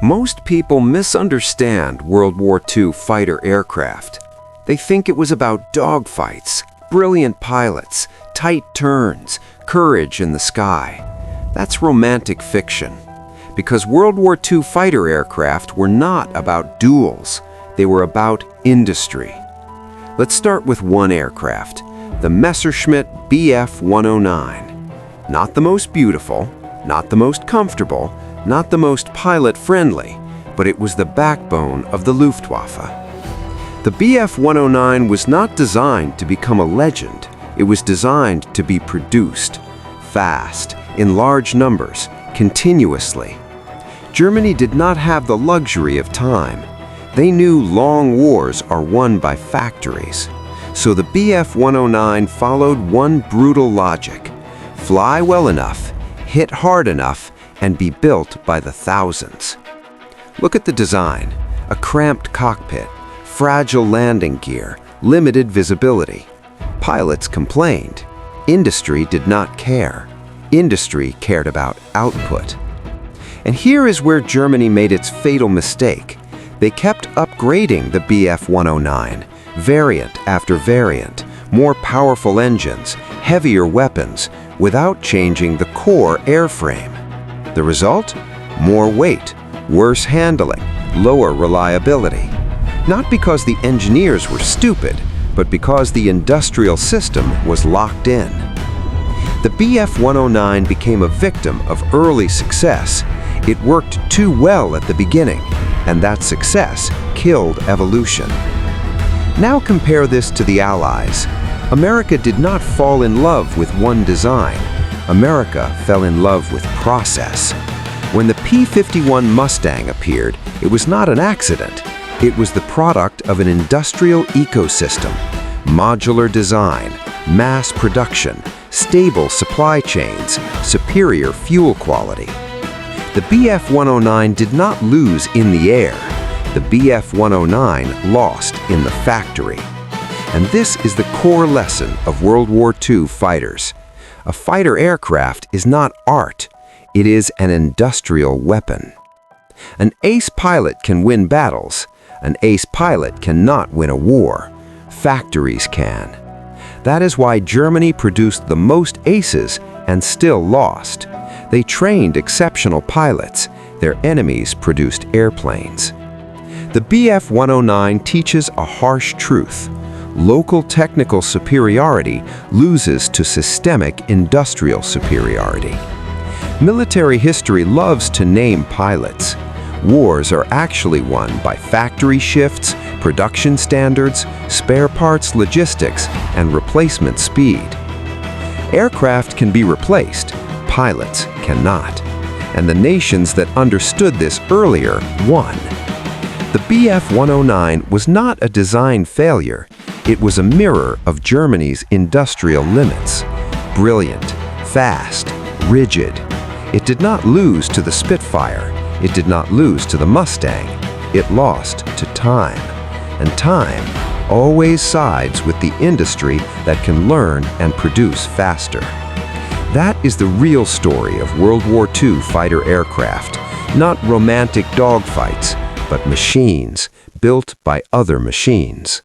Most people misunderstand World War II fighter aircraft. They think it was about dogfights, brilliant pilots, tight turns, courage in the sky. That's romantic fiction. Because World War II fighter aircraft were not about duels. They were about industry. Let's start with one aircraft, the Messerschmitt Bf-109. Not the most beautiful, not the most comfortable, not the most pilot-friendly, but it was the backbone of the Luftwaffe. The Bf-109 was not designed to become a legend. It was designed to be produced, fast, in large numbers, continuously. Germany did not have the luxury of time. They knew long wars are won by factories. So the Bf-109 followed one brutal logic: fly well enough, hit hard enough, and be built by the thousands. Look at the design: a cramped cockpit, fragile landing gear, limited visibility. Pilots complained. Industry did not care. Industry cared about output. And here is where Germany made its fatal mistake. They kept upgrading the Bf-109, variant after variant, more powerful engines, heavier weapons, without changing the core airframe. The result? More weight, worse handling, lower reliability. Not because the engineers were stupid, but because the industrial system was locked in. The Bf-109 became a victim of early success. It worked too well at the beginning, and that success killed evolution. Now compare this to the Allies. America did not fall in love with one design. America fell in love with process. When the P-51 Mustang appeared, it was not an accident. It was the product of an industrial ecosystem: modular design, mass production, stable supply chains, superior fuel quality. The Bf-109 did not lose in the air. The Bf-109 lost in the factory. And this is the core lesson of World War II fighters. A fighter aircraft is not art. It is an industrial weapon. An ace pilot can win battles. An ace pilot cannot win a war. Factories can. That is why Germany produced the most aces and still lost. They trained exceptional pilots. Their enemies produced airplanes. The Bf-109 teaches a harsh truth. Local technical superiority loses to systemic industrial superiority. Military history loves to name pilots. Wars are actually won by factory shifts, production standards, spare parts logistics, and replacement speed. Aircraft can be replaced, pilots cannot. And the nations that understood this earlier won. The Bf-109 was not a design failure. It was a mirror of Germany's industrial limits. Brilliant, fast, rigid. It did not lose to the Spitfire. It did not lose to the Mustang. It lost to time. And time always sides with the industry that can learn and produce faster. That is the real story of World War II fighter aircraft. Not romantic dogfights, but machines built by other machines.